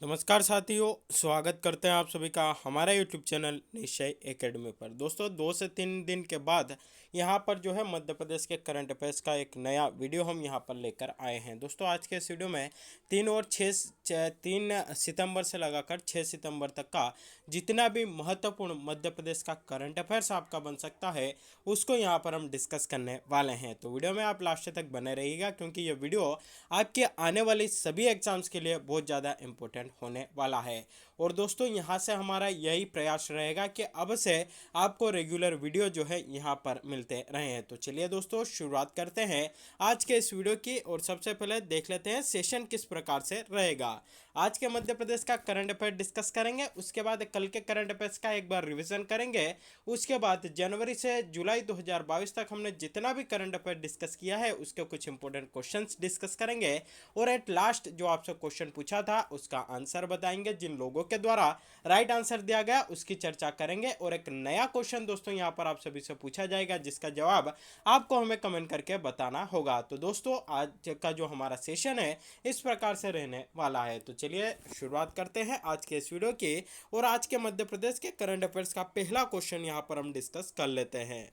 नमस्कार साथियों, स्वागत करते हैं आप सभी का हमारा यूट्यूब चैनल निश्चय एकेडमी पर। दोस्तों 2 से 3 दिन के बाद यहाँ पर जो है मध्य प्रदेश के करंट अफेयर्स का एक नया वीडियो हम यहाँ पर लेकर आए हैं। दोस्तों आज के इस वीडियो में 3 सितंबर से लगाकर 6 सितंबर तक का जितना भी महत्वपूर्ण मध्य प्रदेश का करंट अफेयर्स आपका बन सकता है उसको यहाँ पर हम डिस्कस करने वाले हैं। तो वीडियो में आप लास्ट तक बने रहिएगा क्योंकि ये वीडियो आपके आने वाली सभी एग्जाम्स के लिए बहुत ज़्यादा इंपॉर्टेंट होने वाला है। और दोस्तों यहाँ से हमारा यही प्रयास रहेगा कि अब से आपको रेगुलर वीडियो जो है यहाँ पर मिलते रहे हैं। तो चलिए दोस्तों शुरुआत करते हैं आज के इस वीडियो की। और सबसे पहले देख लेते हैं सेशन किस प्रकार से रहेगा। आज के मध्य प्रदेश का करंट अफेयर डिस्कस करेंगे, उसके बाद कल के करंट अफेयर्स का एक बार रिवीजन करेंगे, उसके बाद जनवरी से जुलाई 2022 तक हमने जितना भी करंट अफेयर डिस्कस किया है उसके कुछ इंपॉर्टेंट क्वेश्चंस डिस्कस करेंगे, और एट लास्ट जो आपसे क्वेश्चन पूछा था उसका आंसर बताएंगे। जिन लोगों के द्वारा राइट आंसर दिया गया उसकी चर्चा करेंगे, और एक नया क्वेश्चन दोस्तों यहाँ पर आप सभी से पूछा जाएगा जिसका जवाब आपको हमें कमेंट करके बताना होगा। तो दोस्तों आज का जो हमारा सेशन है इस प्रकार से रहने वाला है। तो चलिए शुरुआत करते हैं आज के इस वीडियो की, और आज के मध्य प्रदेश के करंट अफेयर्स का पहला क्वेश्चन यहाँ पर हम डिस्कस कर लेते हैं।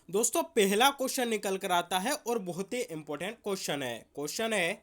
दोस्तों पहला क्वेश्चन निकल कर आता है और बहुत ही इंपॉर्टेंट क्वेश्चन है,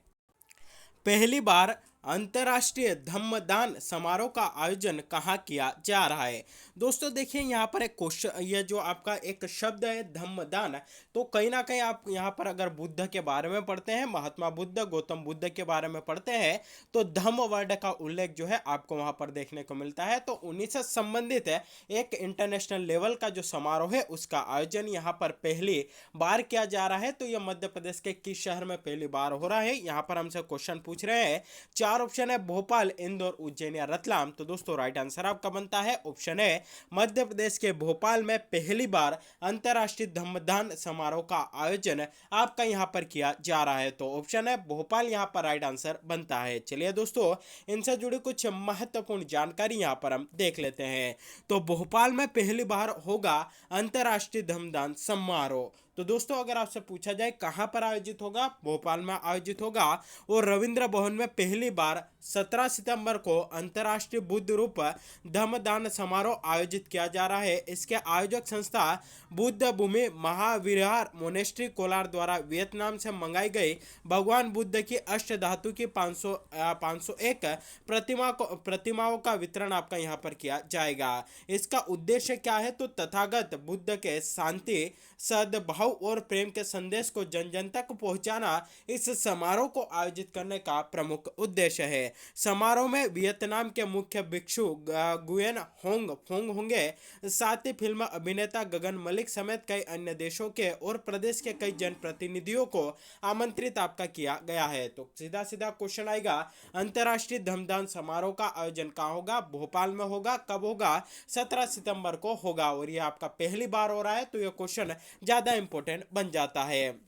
पहली बार अंतर्राष्ट्रीय धम्मदान समारोह का आयोजन कहाँ किया जा रहा है। दोस्तों देखिए यहाँ पर एक क्वेश्चन, ये जो आपका एक शब्द है धम्मदान, तो कहीं ना कहीं आप यहाँ पर अगर बुद्ध के बारे में पढ़ते हैं, महात्मा बुद्ध, गौतम बुद्ध के बारे में पढ़ते हैं, तो धम्म वर्ड का उल्लेख जो है आपको वहाँ पर देखने को मिलता है। तो उन्हीं से संबंधित है एक इंटरनेशनल लेवल का जो समारोह है उसका आयोजन यहाँ पर पहली बार किया जा रहा है। तो यह मध्य प्रदेश के किस शहर में पहली बार हो रहा है, यहाँ पर हमसे क्वेश्चन पूछ रहे हैं। चार ऑप्शन है, भोपाल, इंदौर, उज्जैन या रतलाम। तो दोस्तों राइट आंसर आपका बनता है ऑप्शन है, मध्य प्रदेश के भोपाल में पहली बार अंतर्राष्ट्रीय धम्मदान समारोह का आयोजन आपका यहां पर किया जा रहा है। तो ऑप्शन है भोपाल यहां पर राइट आंसर बनता है। चलिए दोस्तों इनसे जुड़ी कुछ महत्वपूर्ण जानकारी यहां पर हम देख लेते हैं। तो भोपाल में पहली बार होगा अंतर्राष्ट्रीय धम्मदान समारोह। तो दोस्तों अगर आपसे पूछा जाए कहां पर आयोजित होगा, भोपाल में आयोजित होगा। और रविंद्र भवन में पहली बार 17 सितंबर को अंतर्राष्ट्रीय बुद्ध रूप धम्मदान समारोह आयोजित किया जा रहा है। इसके आयोजक संस्था बुद्ध भूमि महाविहार मोनेस्ट्री कोलार द्वारा वियतनाम से मंगाई गई भगवान बुद्ध की अष्ट धातु की 501 प्रतिमाओं का वितरण आपका यहाँ पर किया जाएगा। इसका उद्देश्य क्या है, तो तथागत बुद्ध के शांति, सद्भाव और प्रेम के संदेश को जन जन तक पहुंचाना इस समारोह को आयोजित करने का प्रमुख उद्देश्य है। समारोह में वियतनाम के मुख्य भिक्षु गुयेन होंग फोंग होंगे। साथ ही फिल्म अभिनेता गगन मलिक समेत कई अन्य देशों के और प्रदेश के कई जनप्रतिनिधियों को आमंत्रित आपका किया गया है। तो सीधा सीधा क्वेश्चन आएगा, अंतर्राष्ट्रीय धम्मदान समारोह का आयोजन कहाँ होगा, भोपाल में होगा। कब होगा, 17 सितंबर को होगा। और ये आपका पहली बार हो रहा है तो ये क्वेश्चन ज्यादा इंपॉर्टेंट बन जाता है।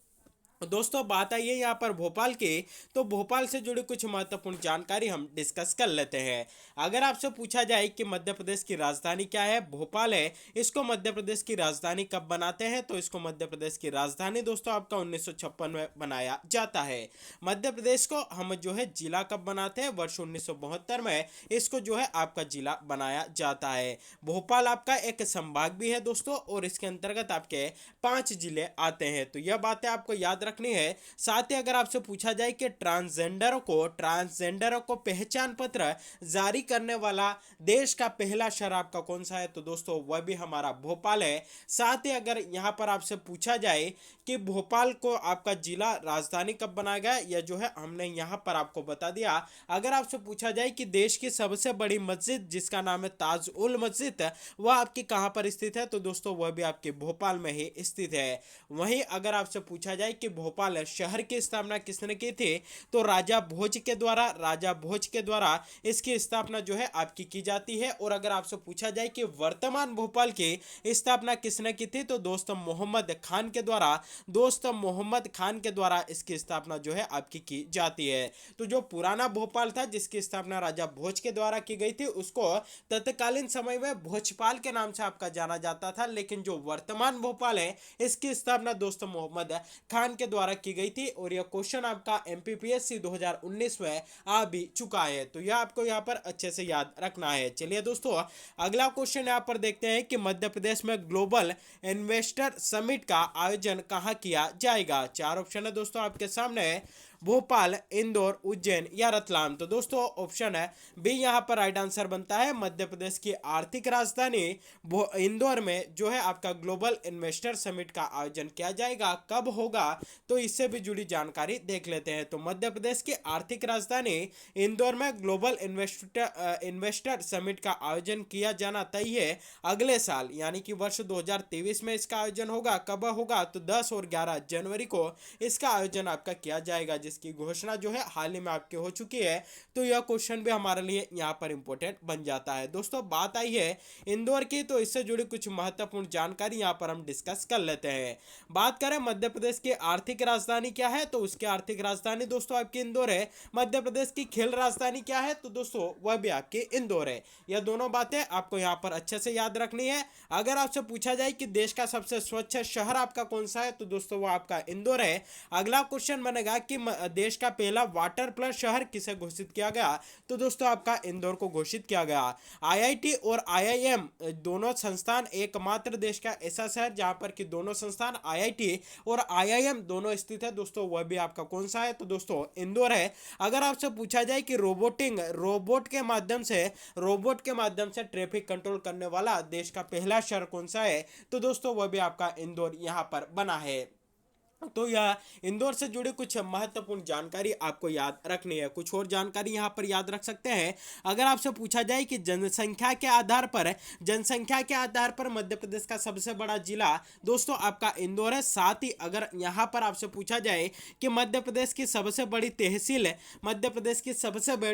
दोस्तों बात आई है यहाँ पर भोपाल की, तो भोपाल से जुड़ी कुछ महत्वपूर्ण जानकारी हम डिस्कस कर लेते हैं। अगर आपसे पूछा जाए कि मध्य प्रदेश की राजधानी क्या है, भोपाल है। इसको मध्य प्रदेश की राजधानी कब बनाते हैं, तो इसको मध्य प्रदेश की राजधानी दोस्तों आपका 1956 में बनाया जाता है। मध्य प्रदेश को हम जो है जिला कब बनाते हैं, वर्ष 1972 में इसको जो है आपका जिला बनाया जाता है। भोपाल आपका एक संभाग भी है दोस्तों, और इसके अंतर्गत आपके 5 जिले आते हैं। तो यह बातें आपको याद रखनी है। साथ ही अगर आपसे पूछा जाए कि ट्रांसजेंडरों को पहचान पत्र जारी करने वाला देश का पहला शहर आपका कौन सा है, तो दोस्तों वह भी हमारा भोपाल है। साथ ही अगर यहां पर आपसे पूछा जाए कि भोपाल को आपका जिला राजधानी कब बनाया गया, यह जो है हमने यहां पर आपको बता दिया। अगर आपसे पूछा जाए कि देश की सबसे बड़ी मस्जिद जिसका नाम है ताज उल मस्जिद, वह आपकी कहां पर स्थित है, तो दोस्तों वह भी आपके भोपाल में ही स्थित है। वहीं अगर आपसे पूछा जाए कि भोपाल शहर की स्थापना किसने की थी, तो राजा भोज के द्वारा इसकी स्थापना जो है आपकी की जाती है। और अगर आपसे पूछा जाए कि वर्तमान भोपाल की स्थापना किसने की थी, तो दोस्त मोहम्मद खान के द्वारा इसकी स्थापना जो है आपकी की जाती है। तो जो पुराना भोपाल था जिसकी स्थापना राजा भोज के द्वारा की गई थी उसको तत्कालीन समय में भोजपाल के नाम से आपका जाना जाता था, लेकिन जो वर्तमान भोपाल है इसकी स्थापना दोस्त मोहम्मद खान के के द्वारा की गई थी और यह क्वेश्चन आपका MPPSC 2019 में आ भी चुका है। तो यह आपको यहाँ पर अच्छे से याद रखना है। चलिए दोस्तों, अगला क्वेश्चन यहाँ पर देखते हैं कि मध्य प्रदेश में ग्लोबल इन्वेस्टर समिट का आयोजन कहाँ किया जाएगा। चार ऑप्शन है दोस्तों आपके सामने, भोपाल, इंदौर, उज्जैन या रतलाम। तो दोस्तों ऑप्शन है बी यहाँ पर राइट आंसर बनता है। मध्य प्रदेश की आर्थिक राजधानी इंदौर में जो है आपका ग्लोबल इन्वेस्टर समिट का आयोजन किया जाएगा। कब होगा, तो इससे भी जुड़ी जानकारी देख लेते हैं। तो मध्य प्रदेश की आर्थिक राजधानी इंदौर में ग्लोबल इन्वेस्टर समिट का आयोजन किया जाना तय है अगले साल, यानी कि वर्ष 2023 में इसका आयोजन होगा। कब होगा, तो 10 और 11 जनवरी को इसका आयोजन आपका किया जाएगा, जिसकी घोषणा जो है हाल ही में आपके हो चुकी है। तो यह क्वेश्चन भी हमारे लिए यहाँ पर इंपॉर्टेंट बन जाता है। दोस्तों बात आई है इंदौर की, तो इससे जुड़ी कुछ महत्वपूर्ण जानकारी यहाँ पर हम डिस्कस कर लेते हैं। बात करें मध्य प्रदेश की आर्थिक राजधानी क्या है, तो उसकी आर्थिक राजधानी दोस्तों आपकी इंदौर है। मध्य प्रदेश की खेल राजधानी क्या है, तो दोस्तों वह भी आपकी इंदौर है। यह दोनों बातें आपको यहाँ पर अच्छे से याद रखनी है। अगर आपसे पूछा जाए कि देश का सबसे स्वच्छ शहर आपका कौन सा है, तो दोस्तों वो आपका इंदौर है। अगला क्वेश्चन बनेगा कि देश का पहला वाटर प्लस शहर किसे घोषित किया गया, तो दोस्तों आपका इंदौर को घोषित किया गया। IIT और IIM दोनों संस्थान एकमात्र देश का ऐसा शहर जहां पर कि दोनों संस्थान IIT और IIM दोनों स्थित है, दोस्तों वह भी आपका कौन सा है, तो दोस्तों इंदौर है। अगर आपसे पूछा जाए कि रोबोट के माध्यम से ट्रैफिक कंट्रोल करने वाला देश का पहला शहर कौन सा है, तो दोस्तों वह भी आपका इंदौर यहां पर बना है। तो यह इंदौर से जुड़ी कुछ महत्वपूर्ण जानकारी आपको याद रखनी है। कुछ और जानकारी यहाँ पर याद रख सकते हैं। अगर आपसे पूछा जाए कि जनसंख्या के आधार पर मध्य प्रदेश का सबसे बड़ा जिला दोस्तों आपका इंदौर है। साथ ही अगर यहाँ पर आपसे पूछा जाए कि मध्य प्रदेश की सबसे बड़ी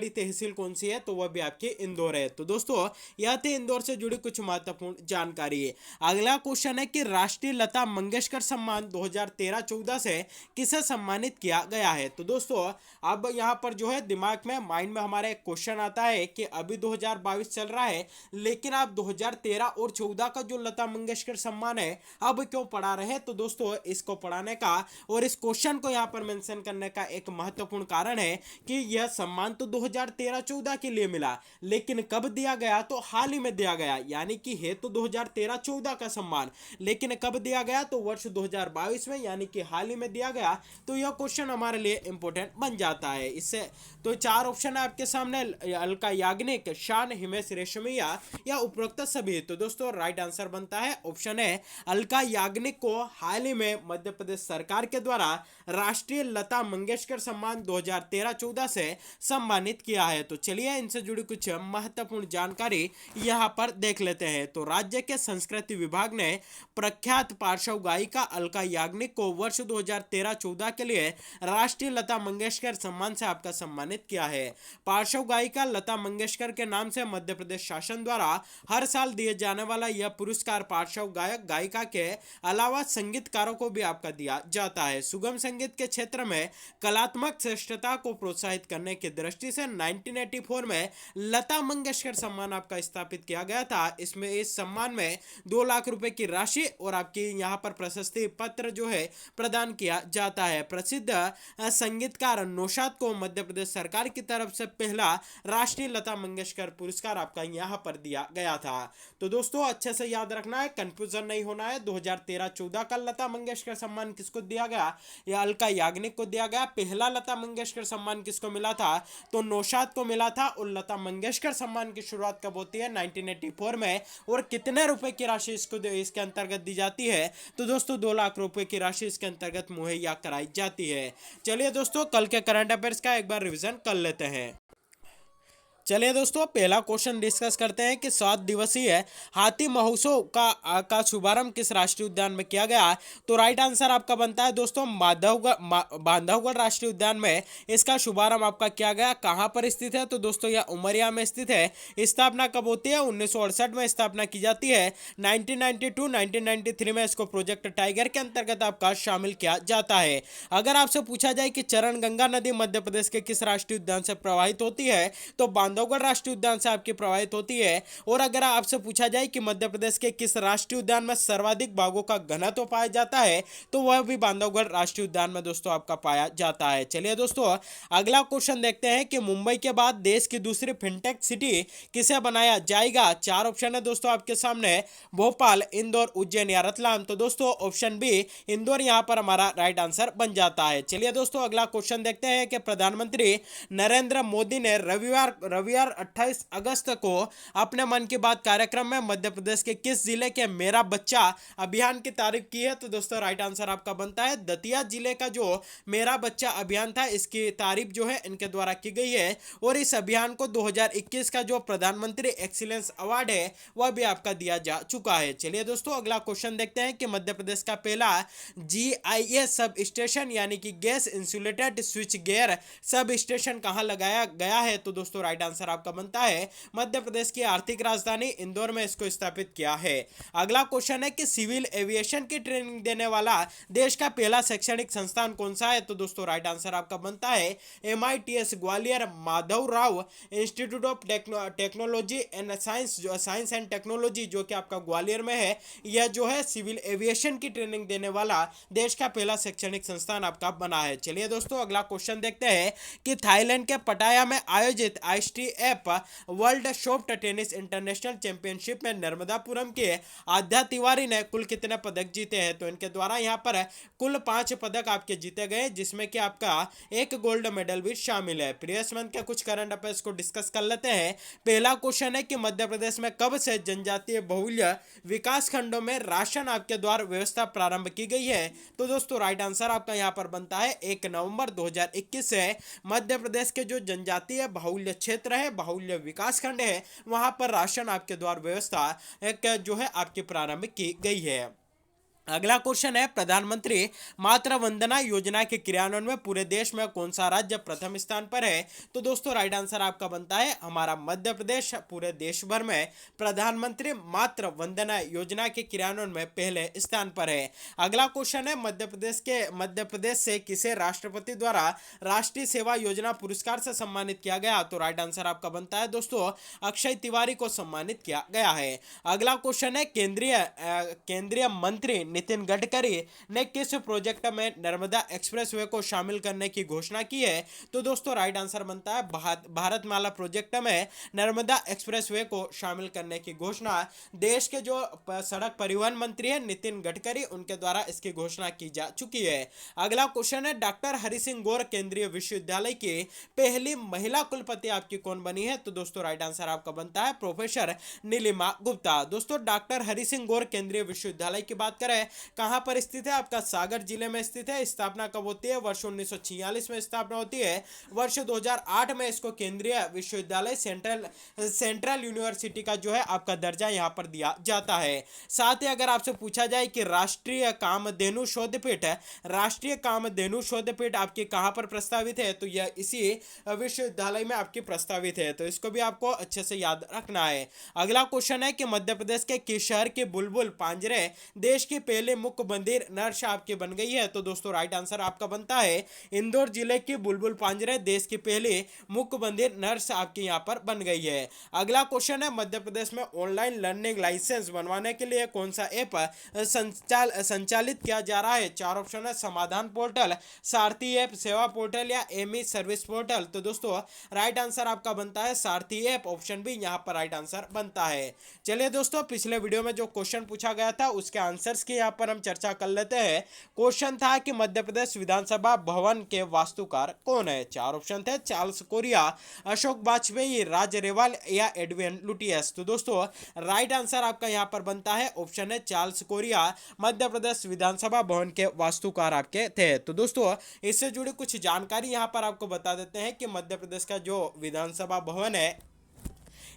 तहसील कौन सी है, तो वह भी आपकी इंदौर है। तो दोस्तों यह थी इंदौर से जुड़ी कुछ महत्वपूर्ण जानकारी। अगला क्वेश्चन है कि राष्ट्रीय लता मंगेशकर सम्मान 2013-14 से किसे सम्मानित किया गया है। तो दोस्तों अब यहाँ पर जो है माइंड में हमारे एक क्वेश्चन आता है कि अभी 2022 चल रहा है, लेकिन आप 2013 और 14 का जो लता मंगेशकर सम्मान है अब क्यों पढ़ा रहे हैं, तो दोस्तों इसको पढ़ाने का और इस क्वेश्चन को यहाँ पर मेंशन करने का एक महत्वपूर्ण कारण है कि यह सम्मान तो 2013-14 के लिए मिला, लेकिन कब दिया गया, तो हाल ही में दिया गया। यानी कि है तो 2013-14 का सम्मान, लेकिन कब दिया गया, तो वर्ष 2022 में, यानी कि हाल ही में दिया गया। तो यह क्वेश्चन हमारे लिए इंपॉर्टेंट बन जाता है। इससे तो चार ऑप्शन है आपके सामने, अलका याग्निक, शान, हिमेश रेशमिया या उपरोक्त सभी। तो दोस्तों राइट आंसर बनता है ऑप्शन है अलका याग्निक को हाल ही में मध्य प्रदेश सरकार के द्वारा राष्ट्रीय लता मंगेशकर सम्मान 2013-14 से सम्मानित किया है। तो चलिए इनसे जुड़ी कुछ महत्वपूर्ण जानकारी यहाँ पर देख लेते हैं। तो राज्य के संस्कृति विभाग ने प्रख्यात पार्श्व गायिका अलका याग्निक को वर्ष 2013-14 के लिए राष्ट्रीय लता मंगेशकर सम्मान से आपका सम्मानित किया है। पार्श्व गायिका लता मंगेशकर के नाम से मध्य प्रदेश शासन द्वारा हर साल दिए जाने वाला यह पुरस्कार पार्श्व गायक गायिका के अलावा संगीतकारों को भी आपका दिया जाता है। सुगम संगीत के क्षेत्र में कलात्मक श्रेष्ठता को प्रोत्साहित करने की दृष्टि से 1984 में लता मंगेशकर सम्मान आपका स्थापित किया गया था। इसमें इस सम्मान में 2 लाख रुपए की राशि और आपकी यहाँ पर प्रशस्ति पत्र जो है प्रदान किया जाता है। प्रसिद्ध संगीतकार नौशाद को मध्य प्रदेश सरकार की तरफ से पहला राष्ट्रीय लता मंगेशकर पुरस्कार आपका यहाँ पर दिया गया था। तो दोस्तों अच्छे से याद रखना है, कंफ्यूजन नहीं होना है। 2013-14 का लता मंगेशकर सम्मान किसको दिया गया, या अलका याग्निक को दिया गया। पहला लता मंगेशकर सम्मान किसको मिला था, तो नौशाद को मिला था। और लता मंगेशकर सम्मान की शुरुआत कब होती है, 1984 में। और कितने रुपए की राशि इसके अंतर्गत दी जाती है, तो दोस्तों 2 लाख रुपए की राशि इसके अंतर्गत मुहैया कराई जाती है। चलिए दोस्तों कल के करंट अफेयर्स का एक बार रिवीजन कर लेते हैं। चलिए दोस्तों पहला क्वेश्चन डिस्कस करते हैं कि 7 दिवसीय हाथी महोत्सव का शुभारंभ किस राष्ट्रीय उद्यान में किया गया। तो राइट आंसर आपका बनता है दोस्तों बांधवगढ़ राष्ट्रीय उद्यान में इसका शुभारंभ आपका किया गया। कहां पर स्थित है, तो दोस्तों यह उमरिया में स्थित है। स्थापना कब होती है, 1968 में स्थापना की जाती है। 1992-1993 में इसको प्रोजेक्ट टाइगर के अंतर्गत आपका शामिल किया जाता है। अगर आपसे पूछा जाए कि चरण गंगा नदी मध्य प्रदेश के किस राष्ट्रीय उद्यान से प्रवाहित होती है, तो बांधवगढ़ राष्ट्रीय उद्यान से आपकी प्रभावित होती है। और अगर आपसे पूछा जाए कि मध्य प्रदेश के किस राष्ट्रीय उद्यान में सर्वाधिक बाघों का घनत्व पाया जाता है, तो वह भी बांधवगढ़ राष्ट्रीय उद्यान में दोस्तों आपका पाया जाता है। चलिए दोस्तों, अगला क्वेश्चन देखते हैं कि मुंबई के बाद देश की दूसरी फिनटेक सिटी किसे बनाया जाएगा। चार ऑप्शन है दोस्तों आपके सामने, भोपाल, इंदौर, उज्जैन या रतलाम। तो दोस्तों ऑप्शन बी इंदौर यहां पर हमारा राइट आंसर बन जाता है। चलिए दोस्तों, अगला क्वेश्चन देखते हैं कि प्रधानमंत्री नरेंद्र मोदी ने रविवार 28 अगस्त को अपने मन की बात कार्यक्रम में मध्य प्रदेश के किस जिले के मेरा बच्चा अभियान की तारीफ की है। तो दोस्तों राइट आंसर आपका बनता है दतिया जिले का जो मेरा बच्चा अभियान था, इसकी तारीफ जो है इनके द्वारा की गई है। और इस अभियान को 2021 का जो प्रधानमंत्री एक्सीलेंस अवार्ड है वह भी आपका दिया जा चुका है। चलिए दोस्तों, अगला क्वेश्चन देखते हैं कि मध्य प्रदेश का पहला जीआईएस सब स्टेशन यानी कि gas insulated switch gear sub station कहां लगाया गया है। तो दोस्तों राइट आंसर आपका बनता है मध्य प्रदेश की आर्थिक राजधानी इंदौर में इसको स्थापित किया है। अगला क्वेश्चन है कि सिविल एविएशन की ट्रेनिंग देने वाला देश का पहला शैक्षणिक संस्थान कौन सा है। तो दोस्तों राइट आंसर आपका बनता है MITS Gwalior, Madhavrao institute of technology and science and technology जो कि आपका ग्वालियर में है, यह जो है सिविल एविएशन की ट्रेनिंग देने वाला देश का पहला शैक्षणिक संस्थान आपका बना है। चलिए दोस्तों, अगला क्वेश्चन देखते हैं कि थाईलैंड के पटाया में आयोजित ISTF world soft tennis international championship में नर्मदापुरम के आध्या तिवारी ने कुल कितने पदक जीते हैं। तो इनके द्वारा यहाँ पर कुल 5 पदक आपके जीते गए, जिसमें कि आपका एक गोल्ड मेडल भी शामिल है। प्रीवियस मंथ के कुछ करंट अफेयर्स को डिस्कस कर लेते हैं। पहला क्वेश्चन है कि मध्य प्रदेश में कब से जनजातीय बहुल्य विकास खंडों में राशन आपके द्वारा व्यवस्था प्रारंभ की गई है। तो दोस्तों राइट आंसर आपका यहाँ पर बनता है 1 नवंबर 2021 से मध्य प्रदेश के जो जनजातीय बाहुल्य क्षेत्र है, बाहुल्य विकास खंड है, वहां पर राशन आपके द्वारा व्यवस्था जो है आपकी प्रारंभ की गई है। अगला क्वेश्चन है प्रधानमंत्री मातृ वंदना योजना के क्रियान्वयन में पूरे देश में कौन सा राज्य प्रथम स्थान पर है। तो दोस्तों राइट आंसर आपका बनता है हमारा मध्य प्रदेश पूरे देश भर में प्रधानमंत्री मातृ वंदना योजना के क्रियान्वयन में पहले स्थान पर है। अगला क्वेश्चन है मध्य प्रदेश से किसे राष्ट्रपति द्वारा राष्ट्रीय सेवा योजना पुरस्कार से सम्मानित किया गया। तो राइट आंसर आपका बनता है दोस्तों अक्षय तिवारी को सम्मानित किया गया है। अगला क्वेश्चन है केंद्रीय मंत्री नितिन गडकरी ने किस प्रोजेक्ट में नर्मदा एक्सप्रेसवे को शामिल करने की घोषणा की है। तो दोस्तों राइट आंसर बनता है भारतमाला प्रोजेक्ट में नर्मदा एक्सप्रेसवे को शामिल करने की घोषणा देश के जो सड़क परिवहन मंत्री है नितिन गडकरी, उनके द्वारा इसकी घोषणा की जा चुकी है। अगला क्वेश्चन है डॉक्टर हरि सिंह गौर केंद्रीय विश्वविद्यालय की पहली महिला कुलपति आपकी कौन बनी है। तो दोस्तों राइट आंसर आपका बनता है प्रोफेसर नीलिमा गुप्ता। दोस्तों डॉक्टर हरि सिंह गौर केंद्रीय विश्वविद्यालय की बात करें कहां पर स्थित है, आपका सागर जिले में स्थित है। स्थापना कब होती है, वर्ष 1946 में स्थापना होती है। वर्ष 2008 में इसको केंद्रीय विश्वविद्यालय सेंट्रल यूनिवर्सिटी का जो है आपका दर्जा यहां पर दिया जाता है। साथ ही अगर आपसे पूछा जाए कि राष्ट्रीय कामधेनु शोधपीठ आपकी कहां पर प्रस्तावित है, तो यह इसी विश्वविद्यालय में आपकी प्रस्तावित है, तो इसको भी आपको अच्छे से याद रखना है। अगला क्वेश्चन है कि मध्य प्रदेश के किस शहर की बुलबुल पांजरे देश की पहले मुख्य बंदिर नर्स आपकी बन गई है। तो दोस्तों राइट आंसर आपका बनता है इंदौर जिले की बुलबुल पांजरे देश की पहली मुख्य बंदिर नर्स आपकी यहां पर बन गई है। अगला क्वेश्चन है मध्य प्रदेश में ऑनलाइन लर्निंग लाइसेंस बनवाने के लिए कौन सा ऐप संचालित किया जा रहा है। चार ऑप्शन है समाधान पोर्टल, सारथी ऐप, सेवा पोर्टल या एमी सर्विस पोर्टल। तो दोस्तों राइट आंसर आपका बनता है सारथी ऐप, ऑप्शन बी यहां पर राइट आंसर बनता है। चलिए दोस्तों, पिछले वीडियो में जो क्वेश्चन पूछा गया था उसके आंसर्स की यहाँ पर हम चर्चा कर लेते हैं। क्वेश्चन था कि मध्य प्रदेश विधानसभा भवन के वास्तुकार कौन है। चार ऑप्शन थे चार्ल्स कोरिया, अशोक वाजपेयी, राज रेवाल या एडविन लुटियस। तो दोस्तों राइट आंसर आपका यहाँ पर बनता है ऑप्शन है चार्ल्स कोरिया, मध्य प्रदेश विधानसभा भवन के वास्तुकार आपके थे। तो दोस्तों इससे जुड़ी कुछ जानकारी यहाँ पर आपको बता देते हैं कि मध्य प्रदेश का जो विधानसभा भवन है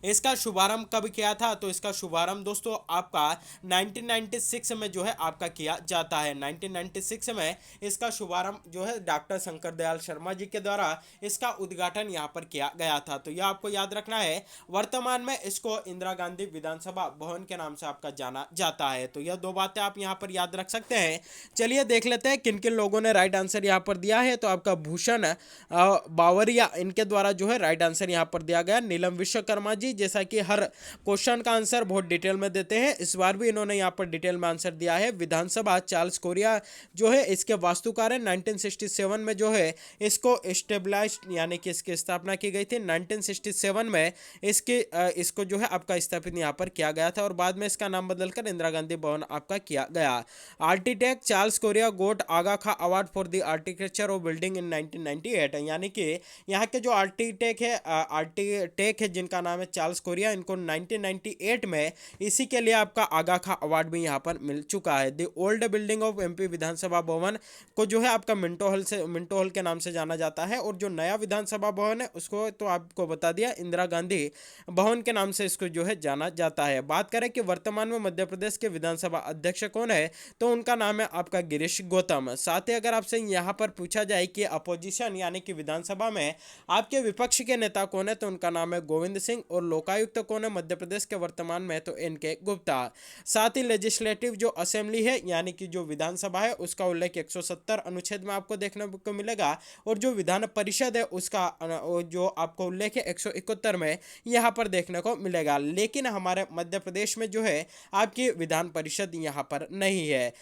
इसका शुभारंभ कब किया था? तो इसका शुभारंभ दोस्तों आपका 1996 में जो है आपका किया जाता है। 1996 में इसका शुभारंभ जो है डॉक्टर शंकर दयाल शर्मा जी के द्वारा इसका उद्घाटन यहाँ पर किया गया था। तो यह आपको याद रखना है। वर्तमान में इसको इंदिरा गांधी विधानसभा भवन के नाम से आपका जाना जाता है। तो यह दो बातें आप यहाँ पर याद रख सकते हैं। चलिए देख लेते हैं किन किन लोगों ने राइट आंसर यहाँ पर दिया है। तो आपका भूषण बावरिया, इनके द्वारा जो है राइट आंसर यहाँ पर दिया गया। नीलम विश्वकर्मा जी, जैसा कि हर क्वेश्चन का आंसर बहुत डिटेल में देते हैं, इस बार भी इन्होंने यहाँ पर डिटेल में आंसर दिया है। विधानसभा चार्ल्स कोरिया जो है इसके वास्तुकार है। 1967 में जो है इसको स्टेबलाइज यानी कि इसकी स्थापना की गई थी। 1967 में इसको जो है आपका स्थापित यहाँ पर किया गया था और बाद में इसका नाम बदलकर इंदिरा गांधी भवन आपका किया गया। आर्किटेक्ट चार्ल्स कोरिया गोट आगा खा award for the architecture of building in 1998, यानी कि यहाँ के जो आर्किटेक्ट है जिनका नाम है चार्ल्स कोरिया, इनको 1998 में इसी के लिए आपका आगा खा अवार्ड भी यहाँ पर मिल चुका है। The old building of MP Vidhan Sabha भवन को जो है आपका मिंटो हॉल के नाम से जाना जाता है और जो नया विधानसभा भवन है उसको तो आपको बता दिया, इंदिरा गांधी भवन के नाम से इसको जो है जाना जाता है। बात करें कि वर्तमान में मध्य प्रदेश के विधानसभा अध्यक्ष कौन है, तो उनका नाम है आपका गिरीश गौतम। साथ ही अगर आपसे यहाँ पर पूछा जाए कि अपोजिशन यानी कि विधानसभा में आपके विपक्ष के नेता कौन है, तो उनका नाम है गोविंद सिंह। और लोकायुक्त कौन है मध्य प्रदेश के वर्तमान में, तो एन.के. गुप्ता। साथ ही लेजिस्लेटिव जो असेंबली है यानी कि जो विधानसभा है उसका उल्लेख 170 अनुच्छेद में आपको देखने को मिलेगा और जो विधान परिषद है उसका जो आपको उल्लेख है 171 में यहाँ पर देखने को मिलेगा। लेकिन हमारे मध्य प्रदेश में जो है आपकी विधान परिषद यहाँ पर नहीं है।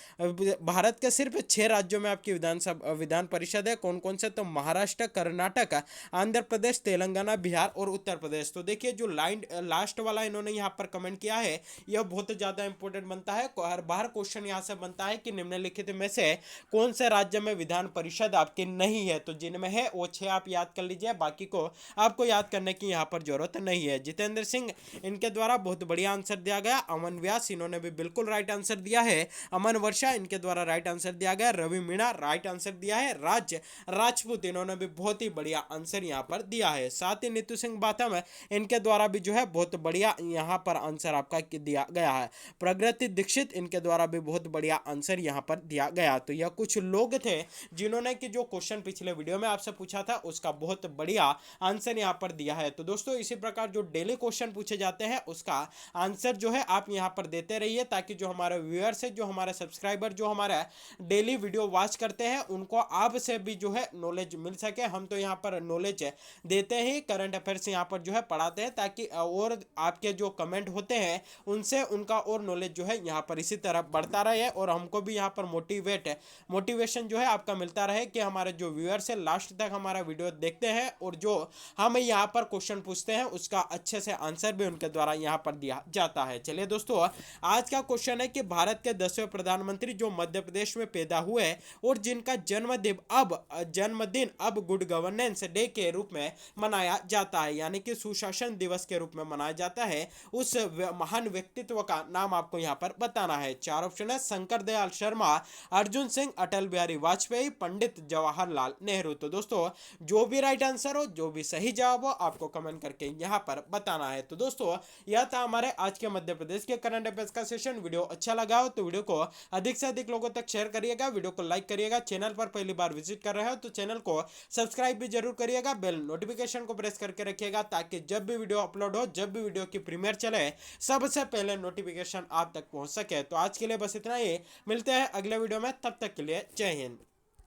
भारत के सिर्फ 6 राज्यों में आपकी विधान परिषद है। कौन कौन से, तो महाराष्ट्र, कर्नाटक, आंध्र प्रदेश, तेलंगाना, बिहार और उत्तर प्रदेश। तो देखिए जो लास्ट वाला इन्होंने यहाँ पर कमेंट किया है यह बहुत ज़्यादा इंपॉर्टेंट बनता है। हर बार क्वेश्चन यहाँ से बनता है कि निम्नलिखित में से कौन से राज्य में विधान परिषद आपकी नहीं है। तो जिनमें है वो 6 आप याद कर लीजिए, बाकी को आपको याद करने की यहाँ पर जरूरत नहीं है। जितेंद्र सिंह, इनके द्वारा बहुत बढ़िया आंसर दिया गया। अमन व्यास, इन्होंने भी बिल्कुल राइट आंसर दिया है। अमन वर्षा, इनके द्वारा राइट आंसर दिया गया। रवि मीणा राइट आंसर दिया है। राजपूत, इन्होंने भी बहुत ही बढ़िया आंसर यहाँ पर दिया है। साथ ही नीतू सिंह बाथम, इनके द्वारा भी जो है बहुत बढ़िया यहाँ पर आंसर आपका दिया गया है। प्रगति दीक्षित, इनके द्वारा भी बहुत बढ़िया आंसर यहाँ पर दिया गया। तो यह कुछ लोग थे जिन्होंने कि जो क्वेश्चन पिछले वीडियो में आपसे पूछा था उसका बहुत बढ़िया आंसर यहाँ पर दिया है। तो दोस्तों इसी प्रकार जो डेली क्वेश्चन पूछे जाते हैं उसका आंसर जो है आप यहाँ पर देते रहिए, ताकि जो हमारे व्यूअर्स है, जो हमारे सब्सक्राइबर, जो हमारा डेली वीडियो वॉच करते हैं, उनको आपसे भी जो है नॉलेज मिल सके। हम तो यहाँ पर नॉलेज देते ही, करंट अफेयर्स यहाँ पर जो है पढ़ाते हैं, ताकि और आपके जो कमेंट होते हैं उनसे उनका और नॉलेज जो है यहाँ पर इसी तरह बढ़ता रहे और हमको भी यहाँ पर मोटिवेशन जो है आपका मिलता रहे कि हमारे जो व्यूअर्स है लास्ट तक हमारा वीडियो देखते हैं और जो हम यहाँ पर क्वेश्चन पूछते हैं उसका अच्छे से आंसर भी उनके द्वारा यहाँ पर दिया जाता है। चलिए दोस्तों, आज का क्वेश्चन है कि भारत के 10वें प्रधानमंत्री जो मध्य प्रदेश में पैदा हुए और जिनका जन्मदिन अब गुड गवर्नेंस डे के रूप में मनाया जाता है, यानी कि सुशासन दिवस के रूप में मनाया जाता है, उस महान व्यक्तित्व का नाम आपको यहाँ पर बताना है। 4 ऑप्शन है, शंकर दयाल शर्मा, अर्जुन सिंह, अटल बिहारी वाजपेयी, पंडित जवाहरलाल नेहरू। तो दोस्तों जो भी राइट आंसर हो, जो भी सही जवाब हो, आपको कमेंट करके यहाँ पर बताना है। तो दोस्तों यह था हमारे आज के मध्य प्रदेश के करंट अफेयर्स का सेशन। वीडियो अच्छा लगा हो तो वीडियो को अधिक से अधिक लोगों तक शेयर करिएगा, वीडियो को लाइक करिएगा। चैनल पर पहली बार विजिट कर रहे हो तो चैनल को सब्सक्राइब भी जरूर करिएगा। बेल नोटिफिकेशन को प्रेस करके रखिएगा, ताकि जब भी वीडियो अपलोड हो, जब भी वीडियो की प्रीमियर चले, सबसे पहले नोटिफिकेशन आप तक पहुंच सके। तो आज के लिए बस इतना ही, मिलते हैं अगले वीडियो में, तब तक के लिए जय हिंद।